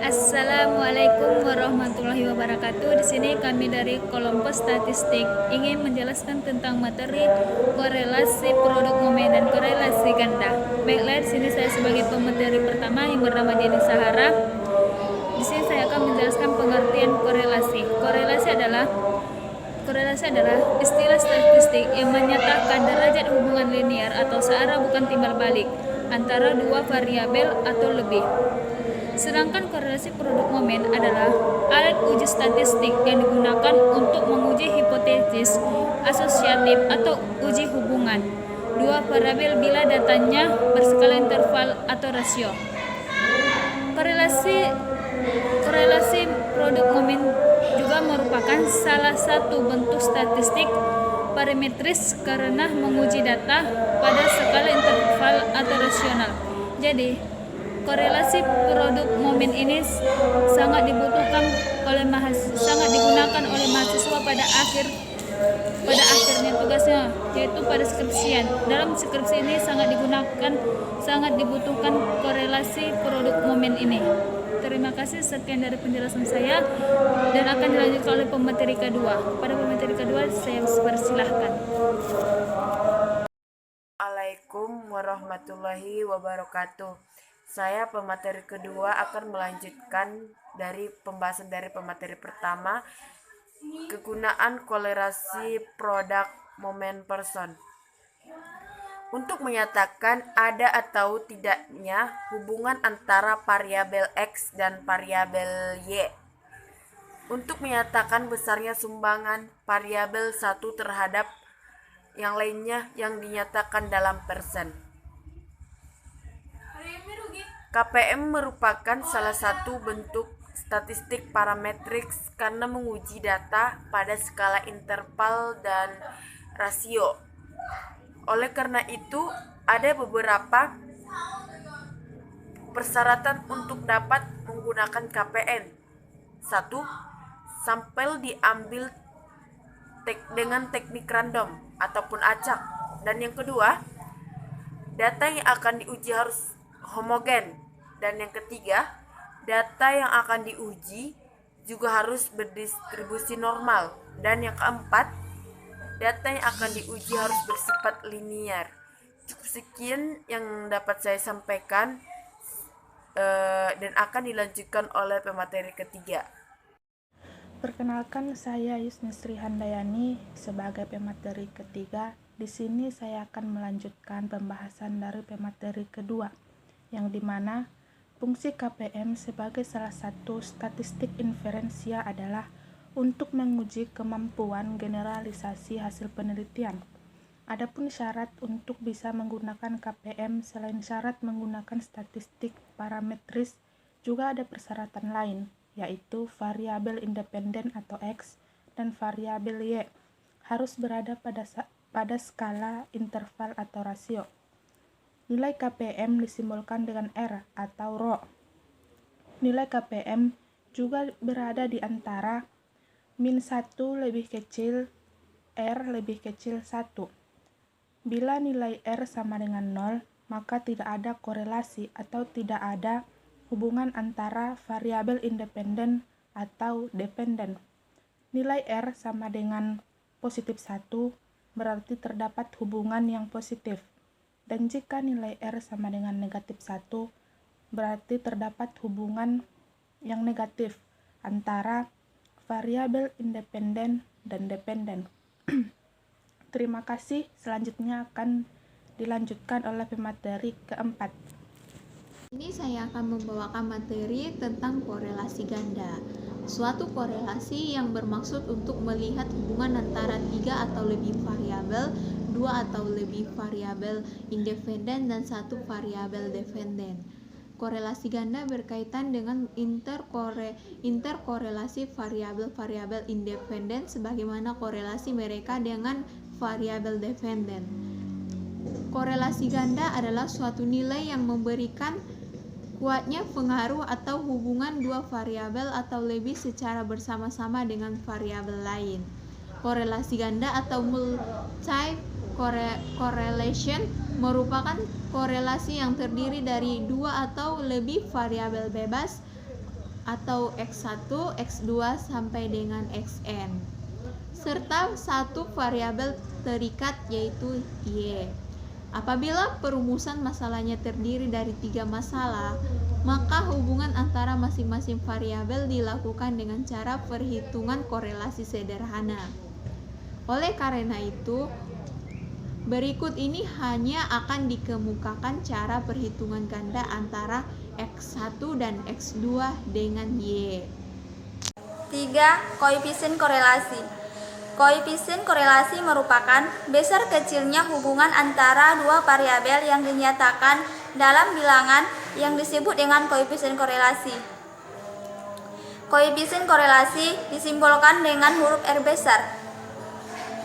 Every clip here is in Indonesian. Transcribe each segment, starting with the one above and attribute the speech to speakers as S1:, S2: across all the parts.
S1: Assalamualaikum warahmatullahi wabarakatuh. Di sini kami dari kelompok statistik ingin menjelaskan tentang materi korelasi produk momen dan korelasi ganda. Baiklah, di sini saya sebagai pemateri pertama yang bernama Jenny Sahara. Di sini saya akan menjelaskan pengertian korelasi. Korelasi adalah istilah statistik yang menyatakan derajat hubungan linear atau searah bukan timbal balik antara dua variabel atau lebih. Sedangkan korelasi produk momen adalah alat uji statistik yang digunakan untuk menguji hipotesis asosiatif atau uji hubungan dua variabel bila datanya berskala interval atau rasio. Korelasi korelasi produk momen juga merupakan salah satu bentuk statistik parametris karena menguji data pada skala interval atau rasional. Jadi, korelasi produk momen ini sangat digunakan oleh mahasiswa pada akhirnya tugasnya, yaitu pada skripsian. Dalam skripsi ini sangat dibutuhkan korelasi produk momen ini. Terima kasih, sekian dari penjelasan saya dan akan dilanjutkan oleh pemateri kedua. Pada pemateri kedua saya persilahkan.
S2: Assalamualaikum warahmatullahi wabarakatuh. Saya pemateri kedua akan melanjutkan dari pembahasan dari pemateri pertama, kegunaan korelasi produk momen person. Untuk menyatakan ada atau tidaknya hubungan antara variabel X dan variabel Y. Untuk menyatakan besarnya sumbangan variabel satu terhadap yang lainnya yang dinyatakan dalam persen. KPM merupakan salah satu bentuk statistik parametriks karena menguji data pada skala interval dan rasio. Oleh karena itu, ada beberapa persyaratan untuk dapat menggunakan KPM. 1. Sampel diambil dengan teknik random ataupun acak. Dan yang kedua, data yang akan diuji harus homogen. Dan yang ketiga, data yang akan diuji juga harus berdistribusi normal. Dan yang keempat, data yang akan diuji harus bersifat linear. Cukup sekian yang dapat saya sampaikan dan akan dilanjutkan oleh pemateri ketiga.
S3: Perkenalkan, saya Yusni Sri Handayani sebagai pemateri ketiga. Di sini saya akan melanjutkan pembahasan dari pemateri kedua, yang dimana fungsi KPM sebagai salah satu statistik inferensia adalah untuk menguji kemampuan generalisasi hasil penelitian. Adapun syarat untuk bisa menggunakan KPM selain syarat menggunakan statistik parametris, juga ada persyaratan lain, yaitu variabel independen atau X dan variabel Y harus berada pada skala interval atau rasio. Nilai KPM disimbolkan dengan R atau rho. Nilai KPM juga berada di antara min 1 lebih kecil R lebih kecil 1. Bila nilai R sama dengan 0, maka tidak ada korelasi atau tidak ada hubungan antara variabel independen atau dependen. Nilai R sama dengan positif 1, berarti terdapat hubungan yang positif. Dan jika nilai R sama dengan negatif 1, berarti terdapat hubungan yang negatif antara variabel independen dan dependen. Terima kasih. Selanjutnya akan dilanjutkan oleh pemateri keempat.
S4: Ini saya akan membawakan materi tentang korelasi ganda. Suatu korelasi yang bermaksud untuk melihat hubungan antara 3 atau lebih variabel, 2 atau lebih variabel independen, dan 1 variabel dependen. Korelasi ganda berkaitan dengan interkorelasi variabel-variabel independen sebagaimana korelasi mereka dengan variabel dependen. Korelasi ganda adalah suatu nilai yang memberikan kuatnya pengaruh atau hubungan dua variabel atau lebih secara bersama-sama dengan variabel lain. Korelasi ganda atau multi-correlation merupakan korelasi yang terdiri dari dua atau lebih variabel bebas atau X1, X2 sampai dengan Xn, serta satu variabel terikat yaitu Y. Apabila perumusan masalahnya terdiri dari 3 masalah, maka hubungan antara masing-masing variabel dilakukan dengan cara perhitungan korelasi sederhana. Oleh karena itu, berikut ini hanya akan dikemukakan cara perhitungan ganda antara X1 dan X2 dengan Y.
S5: 3. Koefisien korelasi. Koefisien korelasi merupakan besar kecilnya hubungan antara dua variabel yang dinyatakan dalam bilangan yang disebut dengan koefisien korelasi. Koefisien korelasi disimbolkan dengan huruf R besar.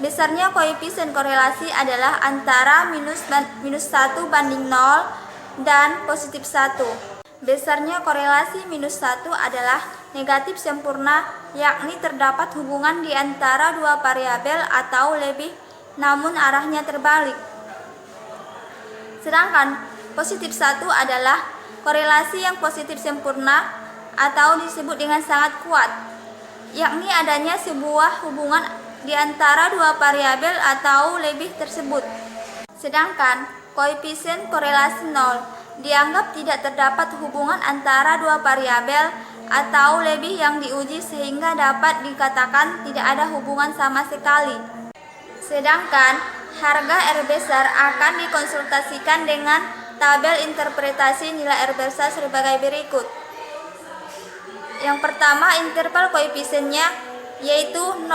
S5: Besarnya koefisien korelasi adalah antara minus 1 banding 0 dan positif 1. Besarnya korelasi minus 1 adalah negatif sempurna, yakni terdapat hubungan di antara dua variabel atau lebih, namun arahnya terbalik. Sedangkan positif 1 adalah korelasi yang positif sempurna atau disebut dengan sangat kuat, yakni adanya sebuah hubungan di antara dua variabel atau lebih tersebut. Sedangkan koefisien korelasi 0 dianggap tidak terdapat hubungan antara dua variabel atau lebih yang diuji sehingga dapat dikatakan tidak ada hubungan sama sekali. Sedangkan harga R besar akan dikonsultasikan dengan tabel interpretasi nilai R besar sebagai berikut. Yang pertama, interval koefisiennya yaitu 0,00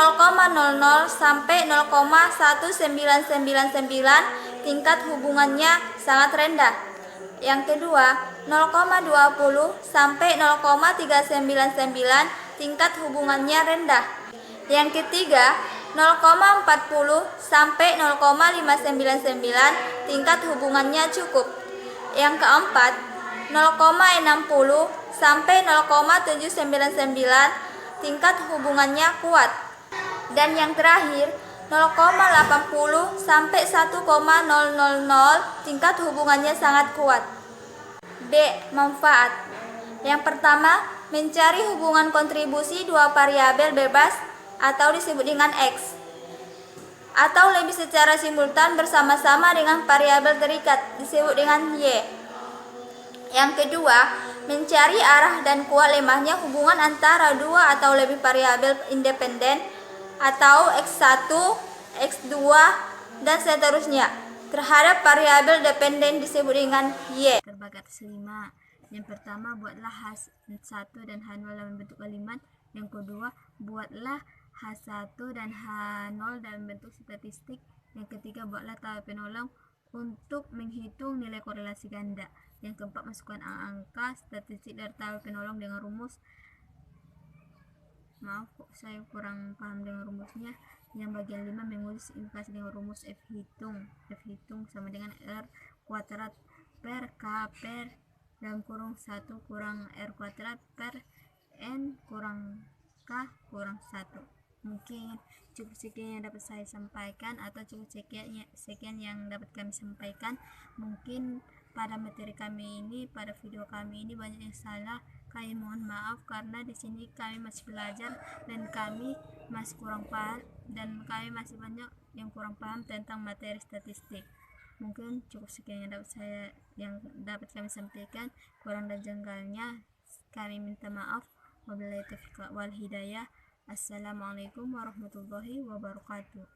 S5: sampai 0,1999, tingkat hubungannya sangat rendah. Yang kedua, 0,20 sampai 0,399, tingkat hubungannya rendah. Yang ketiga, 0,40 sampai 0,599, tingkat hubungannya cukup. Yang keempat, 0,60 sampai 0,799, tingkat hubungannya kuat. Dan yang terakhir, 0,80 sampai 1,000, tingkat hubungannya sangat kuat. B. Manfaat. Yang pertama, mencari hubungan kontribusi dua variabel bebas atau disebut dengan X, atau lebih secara simultan bersama-sama dengan variabel terikat disebut dengan Y. Yang kedua, mencari arah dan kuat lemahnya hubungan antara dua atau lebih variabel independen atau X1, X2, dan seterusnya terhadap variabel dependen disebut dengan Y.
S1: Terbagi atas 5. Yang pertama, buatlah H1 dan H0 dalam bentuk kalimat. Yang kedua, buatlah H1 dan H0 dalam bentuk statistik. Yang ketiga, buatlah tabel penolong untuk menghitung nilai korelasi ganda. Yang keempat, masukkan angka statistik dari tabel penolong dengan rumus. Maaf kok saya kurang paham dengan rumusnya. Yang bagian 5, mengulis implikasi dengan rumus F hitung. F hitung sama dengan R kuadrat per K per dalam kurung 1 kurang R kuadrat per N kurang K kurang 1. Mungkin cukup sekian yang dapat saya sampaikan, atau cukup sekian yang dapat kami sampaikan. Mungkin pada materi kami ini, pada video kami ini banyak yang salah. Kami mohon maaf karena di sini kami masih belajar dan kami masih kurang paham, dan kami masih banyak yang kurang paham tentang materi statistik. Mungkin cukup sekian yang dapat kami sampaikan. Kurang dan janggalnya kami minta maaf. Wabillahi taufiq wal hidayah. Assalamualaikum warahmatullahi wabarakatuh.